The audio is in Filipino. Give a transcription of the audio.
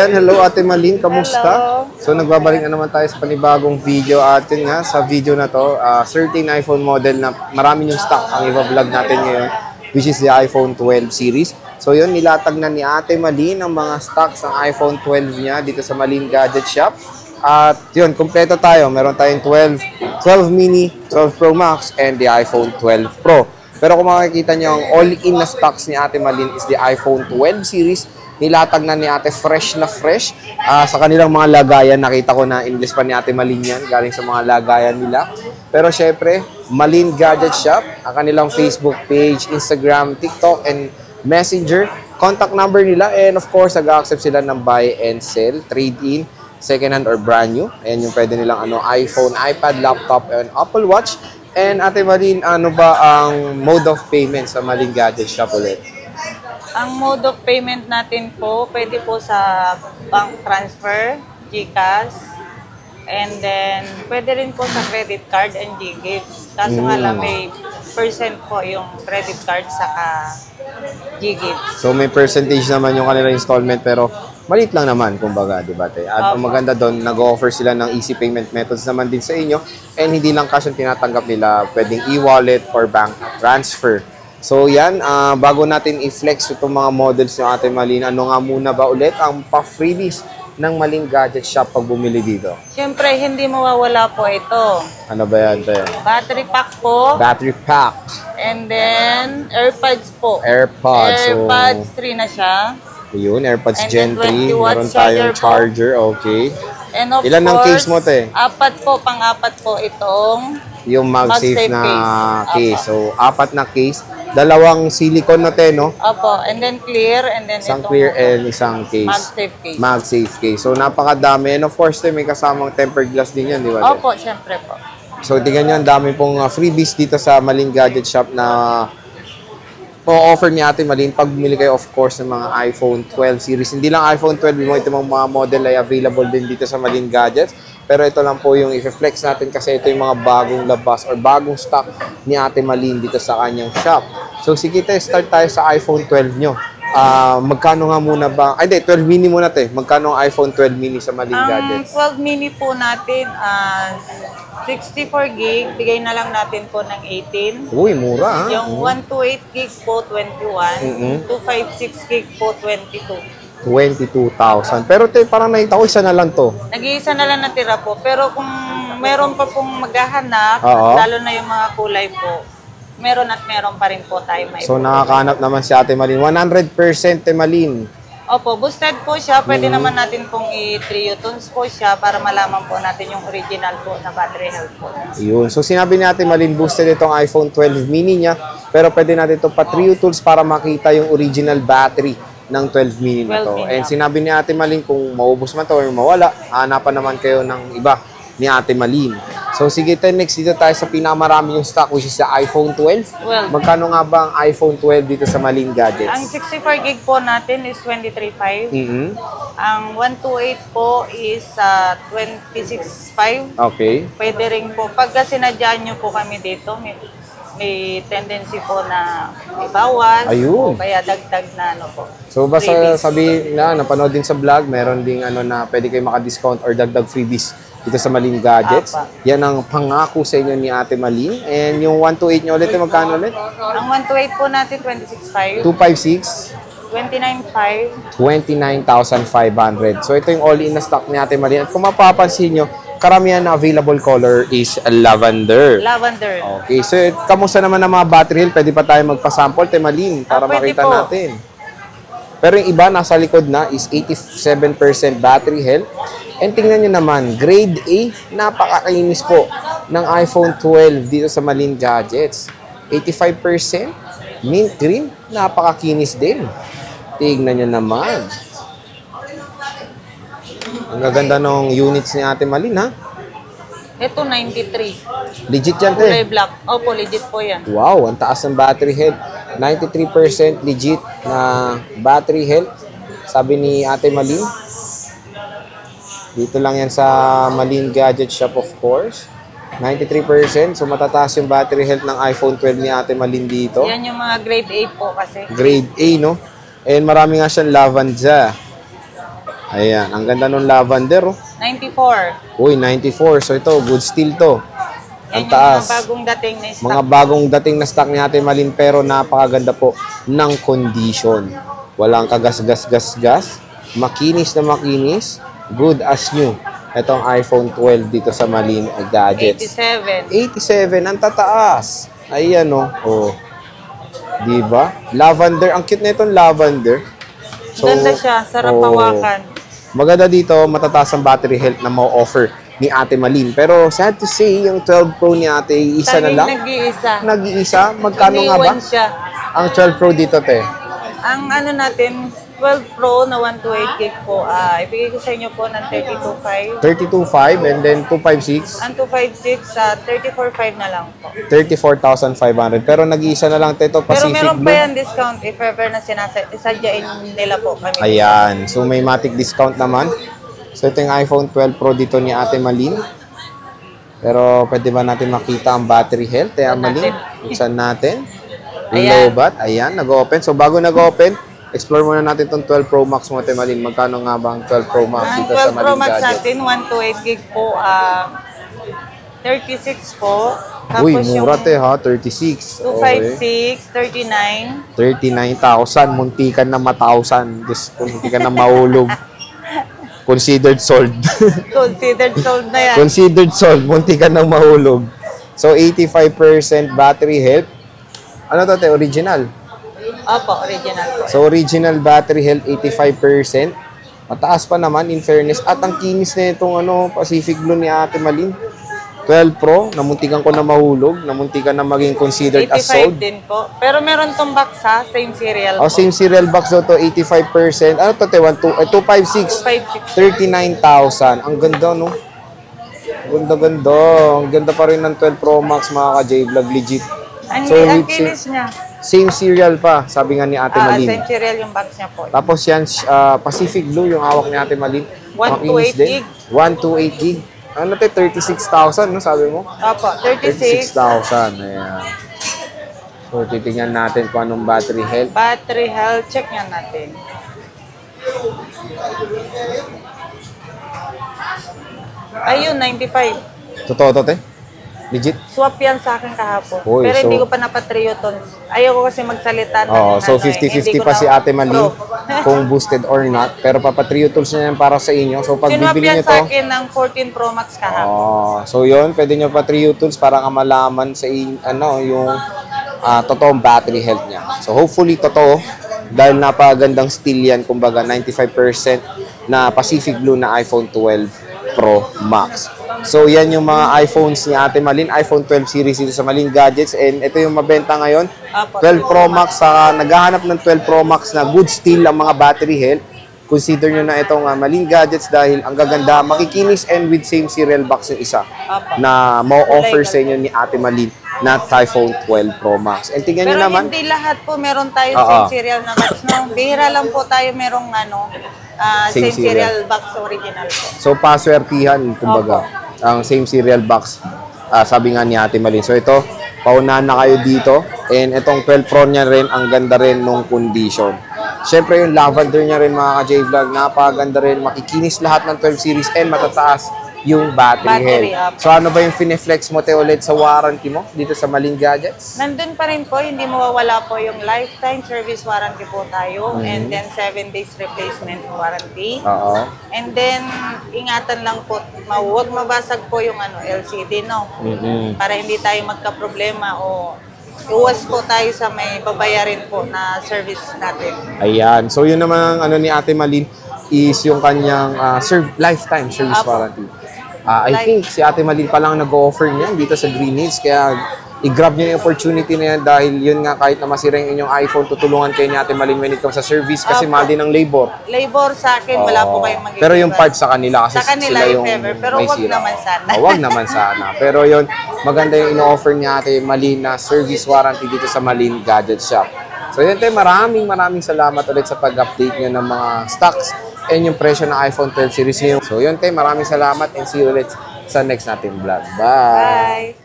ayan, hello Ate Malin, kamusta? Hello. So nagbabalik na naman tayo sa panibagong video atin nga. Sa video na to, certain iPhone model na marami yung stock ang i-vlog natin ngayon, which is the iPhone 12 series. So yun, nilatag na ni Ate Malin ang mga stocks ng iPhone 12 niya dito sa Malin Gadget Shop. At yun, kompleto tayo. Meron tayong 12 mini, 12 Pro Max, and the iPhone 12 Pro. Pero kung makikita nyo, ang all-in na stocks ni Ate Malin is the iPhone 12 series. Nilatag na ni Ate fresh na fresh. Sa kanilang mga lagayan, nakita ko na English pa ni Ate Malin yan, galing sa mga lagayan nila. Pero syempre, Malin Gadget Shop, ang kanilang Facebook page, Instagram, TikTok, and Messenger. Contact number nila, and of course, nag-accept sila ng buy and sell, trade-in, second-hand or brand new. Ayan yung pwede nilang iPhone, iPad, laptop, and Apple Watch. And Ate Malin, ano ba ang mode of payment sa Malin Gadget Shop ulit? Ang mode of payment natin po, pwede po sa bank transfer, GCash, and then pwede rin po sa credit card and GGives. Kaso nga lang may percent po yung credit card saka GGives. So may percentage naman yung kanilang installment pero maliit lang naman kumbaga, di ba? At ang maganda doon, nag-offer sila ng easy payment methods naman din sa inyo, and hindi lang cash ang tinatanggap nila, pwedeng e-wallet or bank transfer. So yan, bago natin i-flex itong mga models ng Ate Malin, ano nga muna ba ulit ang pa-freebies ng Malin Gadget Shop pag bumili dito? Siyempre, hindi mawawala po ito. Ano ba yan, te? Battery pack po. Battery pack. And then, AirPods po. AirPods. AirPods 3 na siya. Yun, AirPods And Gen 3. 20 watts Meron tayong charger. Okay. And of Ilan ang course, case mo, te? pang-apat po itong Yung MagSafe na case. Opo. So, 4 na case. Dalawang silicone na, te, no? Opo, and then clear, and then Isang itong clear and isang case. MagSafe case. MagSafe case. So, napakadami. And of course, te, may kasamang tempered glass din yan, di ba? Te? Opo, syempre po. So, tingnan nyo, ang dami pong freebies dito sa Malin Gadget Shop na po-offer ni Ate Malin pag bumili kayo, of course, ng mga iPhone 12 series. Hindi lang iPhone 12, yung mga model ay available din dito sa Malin Gadgets. Pero ito lang po yung i-flex natin kasi ito yung mga bagong labas or bagong stock ni Ate Malin dito sa kanyang shop. So, sige tayo, start tayo sa iPhone 12 nyo. Magkano nga muna ba? Ay, hindi, 12 mini muna, te. Magkano ang iPhone 12 mini sa Malin Gadgets? Ang 12 mini po natin, 64 gig, bigay na lang natin po ng 18. Uy, mura, ha? Yung 128 gig po, 21. 256 gig po, 22. 22,000. Pero te, parang nakita ko, isa na lang to. Nag-iisa na lang natira po. Pero kung meron pa pong maghahanap, lalo na yung mga kulay po, meron at meron pa rin po tayo may. So, nakakahanap naman si Ate Malin. 100% Te Malin. Opo, boosted po siya. Pwede naman natin pong i-3 tones po siya para malaman po natin yung original po na battery health po. Yun. So, sinabi ni Ate Malin, boosted itong iPhone 12 mini niya. Pero pwede natin ito pa 3 tools para makita yung original battery ng 12 mini na to. And sinabi ni Ate Malin, kung maubos man to or mawala, hanapan naman kayo ng iba ni Ate Malin. So, sige tayo, next dito tayo sa pinakamarami yung stock, which is the iPhone 12. Magkano nga ba ang iPhone 12 dito sa Malin Gadgets? Ang 64 gig po natin is 23.5. Ang 128 po is 26.5. Okay. Pwede rin po. Pagka sinadyaan nyo po kami dito, may tendency po na ibawas o kaya dagdag na ano po. So basta sabi na napanood din sa vlog, meron ding na pwede kayo maka-discount or dagdag freebies dito sa Malin Gadgets. Yan ang pangako sa inyo ni Ate Malin. And yung 128 nyo ulit, magkano ulit? Ang 128 po natin, 26.5. 256? 29.5. 29,500. So ito yung all-in na stock ni Ate Malin. At kung mapapansin nyo, karamihan na available color is lavender. Lavender. Okay, so kamusta naman ang mga battery health? Pwede pa tayo magpa-sample, Te Malin, para makita natin. Pero yung iba, nasa likod na, is 87% battery health. And tingnan nyo naman, grade A, napakakainis po ng iPhone 12 dito sa Malin Gadgets. 85%, mint green, napakakinis din. Tingnan nyo naman. Ang gaganda ng units ni Ate Malin, ha? Ito, 93. Legit yan, te. Kulay black. Opo, legit po yan. Wow, ang taas ng battery health. 93% legit na battery health. Sabi ni Ate Malin. Dito lang yan sa Malin Gadget Shop, of course. 93%. So, matataas yung battery health ng iPhone 12 ni Ate Malin dito. Yan yung mga grade A po kasi. Grade A, no? And marami nga siyang lavanda. Ayan, ang ganda nung lavender, oh. 94. Uy, 94. So ito, good steel to. Ang Yan yung taas. mga bagong dating na stock. Mga bagong dating na stock ni Ate Malin, pero napakaganda po ng condition. Walang kagas-gas-gas-gas. Makinis na makinis. Good as new. Itong iPhone 12 dito sa Malin Gadgets. 87. 87, ang tataas. Ayan, oh. Oh. Diba? Lavender. Ang cute na itong lavender. Ganda siya. Sarap hawakan. Maganda dito, matataas ang battery health na ma-offer ni Ate Malin. Pero sad to say, yung 12 Pro ni Ate, isa na lang. Nag-iisa. Nag-iisa? Magkano nga ba? Iniwan siya. Ang 12 Pro dito, te? Ang ano natin, 12 Pro na 128 gig po, ibigay ko sa inyo po ng 32.5. 32.5 and then 256. Ang 256, 34.5 na lang po. 34,500. Pero nag-iisa na lang, te, ito, Pero Pacific meron pa Blue. yan discount if ever na isadyain nila po kami. Ayan. So, may matic discount naman. So, ito yung iPhone 12 Pro dito ni Ate Malin. Pero, pwede ba natin makita ang battery health? Ate Malin, buksan natin. Ayan. Lobat. Ayan, nag-open. So, bago nag-open, explore muna natin itong 12 Pro Max mo, Ate Malin. Magkano nga ba ang 12 Pro Max Ang dito sa 12 Pro Malin Max Gadget? natin, 128 gig po, 36 po. Uy, Tapos mura, yung te, ha? 36. Okay. 256, 39. 39,000. Muntikan na ma-1,000. Diyos ko, muntikan na mahulog. Considered sold. Considered sold na yan. Considered sold. Muntikan na mahulog. So, 85% battery health. Ano to, te? Original. Opo, original po. So, original battery health, 85%. Mataas pa naman, in fairness. At ang kinis na itong Pacific Blue ni Ate Malin. 12 Pro, namuntikan ko na mahulog. Namuntikan na maging considered as 85 sold. din po. Pero meron tong box ha, same serial Oh, po. same serial box daw to, 85%. Ano to, te? 256. 256. 39,000. Ang ganda, no? Ganda-ganda. Ang ganda pa rin ng 12 Pro Max, mga ka-J-Vlog. Legit. Ang, So, ang with kinis niya. Same serial pa, sabi nga ni Ate Malin. Same serial yung box niya po. Tapos yan, Pacific Blue, yung hawak ni Ate Malin. 128 gig. 128 gig. Ano te, 36,000, no? Sabi mo? Opo, 36. 36,000. Ayan. So, titingnan natin kung anong battery health. Battery health, check nga natin. Ayun, 95. Totoo to, te? Legit? Swap yan sa akin kahapon. Uy, Pero so- hindi ko pa napatrio tons. Ayaw ko kasi magsalita ng Oo, so ano, hindi 50-50 ko pa na si Ate Malin proof. kung boosted or not. Pero papatrio tools na yan para sa inyo. So, pag Sinwap bibili yan nyo to, sa akin ng 14 Pro Max kahapon. so yun, pwede nyo pa trio tools para ka malaman sa yung totoong battery health niya. So hopefully totoo dahil napagandang steel yan, kumbaga 95% na Pacific Blue na iPhone 12 Pro Max. So yan yung mga iPhones ni Ate Malin, iPhone 12 series dito sa Malin Gadgets, and ito yung mabenta ngayon, Apo. 12 Pro Max. Naghahanap ng 12 Pro Max na good steel ang mga battery health. Consider nyo na itong Malin Gadgets dahil ang gaganda, makikinis, and with same serial box yung isa Apo. na ma-offer sa inyo ni Ate Malin na iPhone 12 Pro Max. And tingnan nyo Pero naman, hindi lahat po meron tayo Oo. same serial na box. No? Bihira lang po tayo merong Same same serial. serial box original po. so paswertihan, kumbaga, ang same serial box, sabi nga ni Ate Malin. So ito, paunahan na kayo dito. And itong 12 Pro niya rin, ang ganda rin nung condition. Siyempre yung lavender niya rin, mga ka-J-Vlog, napakaganda rin. Makikinis lahat ng 12 series and matataas yung battery health. Up. So ano ba yung fine-flex mo, te, ulit sa warranty mo dito sa Malin Gadgets? Nandun pa rin po, hindi mawawala po yung lifetime service warranty po tayo, and then 7 days replacement warranty. Oo. And then, ingatan lang po, huwag mabasag po yung LCD, no? Para hindi tayo magka-problema o iwas po tayo sa may babayarin po na service natin. Ayan. So yun naman ang ni Ate Malin is yung kanyang lifetime service Apo. warranty. I think si Ate Malin pa lang nag-offer niyan dito sa Green Hills, kaya i-grab niyo yung opportunity na yan dahil yun nga, kahit na masira yung inyong iPhone, tutulungan kayo ni Ate Malin when it comes sa service kasi Apo. mahal din ang labor. Labor sa akin, wala po kayong mag-iiwas. Pero yung parts sa kanila kasi Sa kanila, sila if yung ever. Pero may wag sira. naman sana. Wag naman sana. Pero yun, maganda yung ino-offer ni Ate Malin na service warranty dito sa Malin Gadget Shop. So yun tayo, maraming salamat ulit sa pag-update nyo ng mga stocks and yung presyo ng iPhone 12 series nyo. So yun tayo, maraming salamat and see you ulit sa next natin vlog. Bye! Bye!